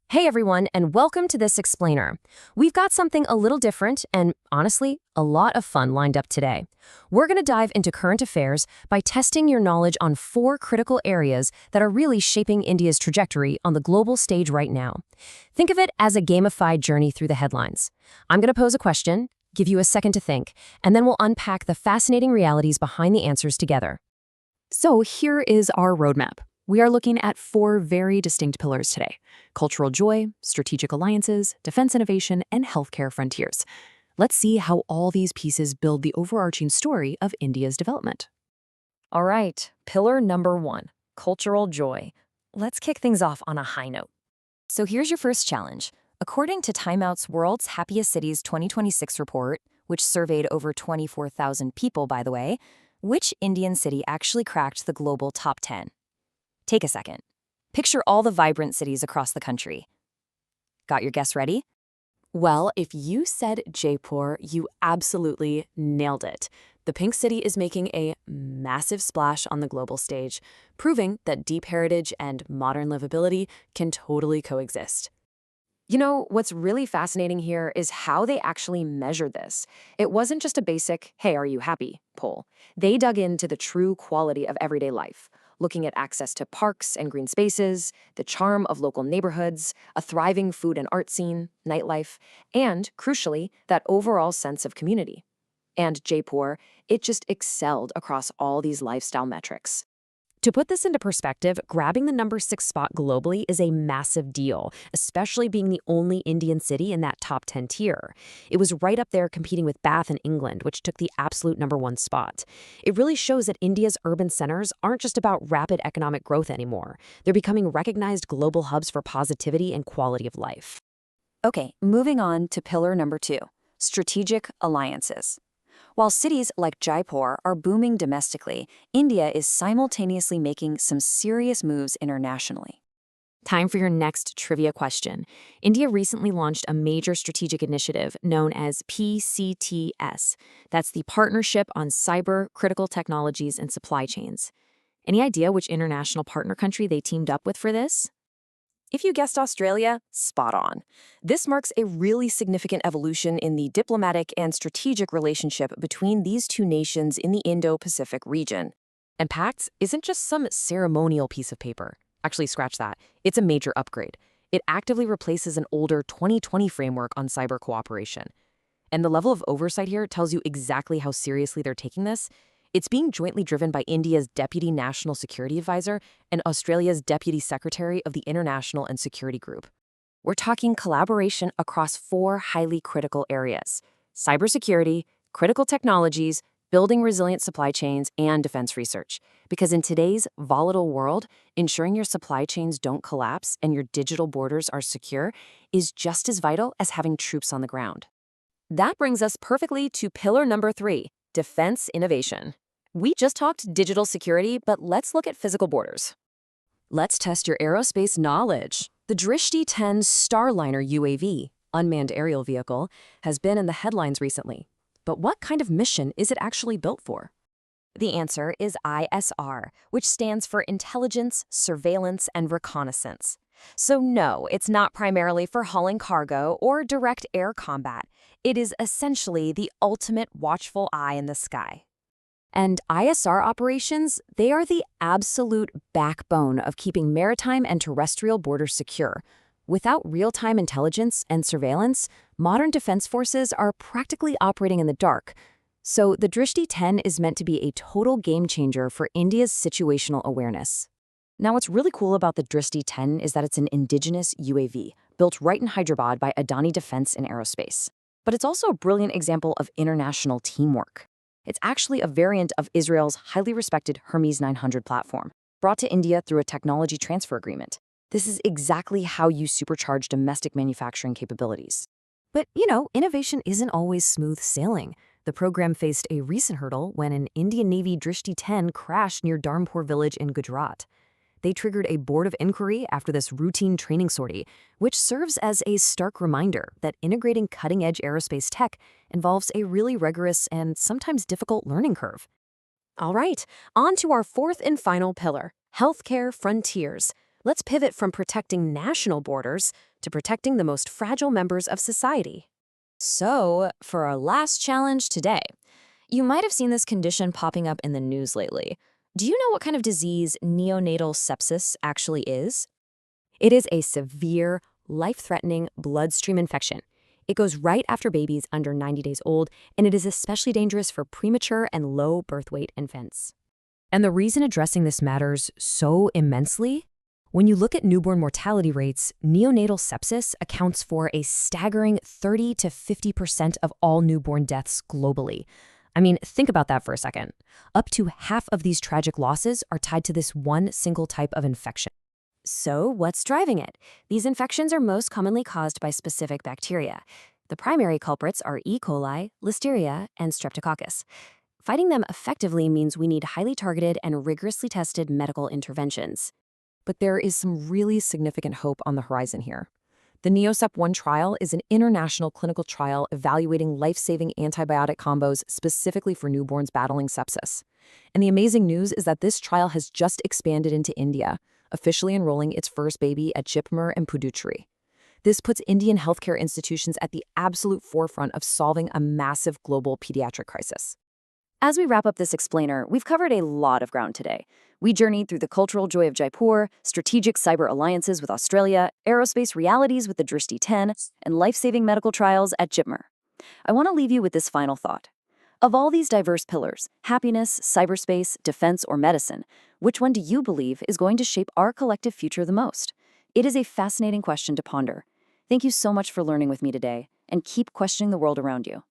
Hey everyone, and welcome to this explainer. We've got something a little different and, honestly, a lot of fun lined up today. We're going to dive into current affairs by testing your knowledge on 4 critical areas that are really shaping India's trajectory on the global stage right now. Think of it as a gamified journey through the headlines. I'm going to pose a question, give you a second to think, and then we'll unpack the fascinating realities behind the answers together. So here is our roadmap. We are looking at 4 very distinct pillars today: cultural joy, strategic alliances, defense innovation, and healthcare frontiers. Let's see how all these pieces build the overarching story of India's development. All right, pillar number 1, cultural joy. Let's kick things off on a high note. So here's your first challenge. According to Time Out's World's Happiest Cities 2026 report, which surveyed over 24,000 people, by the way, which Indian city actually cracked the global top 10? Take a second. Picture all the vibrant cities across the country. Got your guess ready? Well, if you said Jaipur, you absolutely nailed it. The Pink City is making a massive splash on the global stage, proving that deep heritage and modern livability can totally coexist. You know, what's really fascinating here is how they actually measured this. It wasn't just a basic, hey, are you happy poll. They dug into the true quality of everyday life, looking at access to parks and green spaces, the charm of local neighborhoods, a thriving food and art scene, nightlife, and, crucially, that overall sense of community. And Jaipur, it just excelled across all these lifestyle metrics. To put this into perspective, grabbing the number 6 spot globally is a massive deal, especially being the only Indian city in that top 10 tier. It was right up there competing with Bath in England, which took the absolute number 1 spot. It really shows that India's urban centers aren't just about rapid economic growth anymore. They're becoming recognized global hubs for positivity and quality of life. Okay, moving on to pillar number 2, strategic alliances. While cities like Jaipur are booming domestically, India is simultaneously making some serious moves internationally. Time for your next trivia question. India recently launched a major strategic initiative known as PCTS. That's the Partnership on Cyber, Critical Technologies, and Supply Chains. Any idea which international partner country they teamed up with for this? If you guessed Australia, spot on. This marks a really significant evolution in the diplomatic and strategic relationship between these two nations in the Indo-Pacific region. And PACT isn't just some ceremonial piece of paper. Actually, scratch that. It's a major upgrade. It actively replaces an older 2020 framework on cyber cooperation. And the level of oversight here tells you exactly how seriously they're taking this. It's being jointly driven by India's Deputy National Security Advisor and Australia's Deputy Secretary of the International and Security Group. We're talking collaboration across 4 highly critical areas: cybersecurity, critical technologies, building resilient supply chains, and defense research. Because in today's volatile world, ensuring your supply chains don't collapse and your digital borders are secure is just as vital as having troops on the ground. That brings us perfectly to pillar number 3, defense innovation. We just talked digital security, but let's look at physical borders. Let's test your aerospace knowledge. The Drishti-10 Starliner UAV, unmanned aerial vehicle, has been in the headlines recently. But what kind of mission is it actually built for? The answer is ISR, which stands for Intelligence, Surveillance, and Reconnaissance. So no, it's not primarily for hauling cargo or direct air combat. It is essentially the ultimate watchful eye in the sky. And ISR operations, they are the absolute backbone of keeping maritime and terrestrial borders secure. Without real-time intelligence and surveillance, modern defense forces are practically operating in the dark. So the Drishti-10 is meant to be a total game changer for India's situational awareness. Now, what's really cool about the Drishti-10 is that it's an indigenous UAV, built right in Hyderabad by Adani Defense and Aerospace. But it's also a brilliant example of international teamwork. It's actually a variant of Israel's highly respected Hermes 900 platform, brought to India through a technology transfer agreement. This is exactly how you supercharge domestic manufacturing capabilities. But, innovation isn't always smooth sailing. The program faced a recent hurdle when an Indian Navy Drishti-10 crashed near Dharmpur village in Gujarat. They triggered a board of inquiry after this routine training sortie, which serves as a stark reminder that integrating cutting-edge aerospace tech involves a really rigorous and sometimes difficult learning curve. All right, on to our 4th and final pillar, healthcare frontiers. Let's pivot from protecting national borders to protecting the most fragile members of society. So, for our last challenge today, you might have seen this condition popping up in the news lately. Do you know what kind of disease neonatal sepsis actually is? It is a severe, life-threatening bloodstream infection. It goes right after babies under 90 days old, and it is especially dangerous for premature and low birth weight infants. And the reason addressing this matters so immensely? When you look at newborn mortality rates, neonatal sepsis accounts for a staggering 30 to 50% of all newborn deaths globally. I mean, think about that for a second. Up to half of these tragic losses are tied to this one single type of infection. So, what's driving it? These infections are most commonly caused by specific bacteria. The primary culprits are E. coli, Listeria, and Streptococcus. Fighting them effectively means we need highly targeted and rigorously tested medical interventions. But there is some really significant hope on the horizon here. The NeoSep1 trial is an international clinical trial evaluating life-saving antibiotic combos specifically for newborns battling sepsis. And the amazing news is that this trial has just expanded into India, officially enrolling its first baby at Jipmer and Puducherry. This puts Indian healthcare institutions at the absolute forefront of solving a massive global pediatric crisis. As we wrap up this explainer, we've covered a lot of ground today. We journeyed through the cultural joy of Jaipur, strategic cyber alliances with Australia, aerospace realities with the Drishti 10, and life-saving medical trials at Jipmer. I want to leave you with this final thought. Of all these diverse pillars, happiness, cyberspace, defense, or medicine, which one do you believe is going to shape our collective future the most? It is a fascinating question to ponder. Thank you so much for learning with me today, and keep questioning the world around you.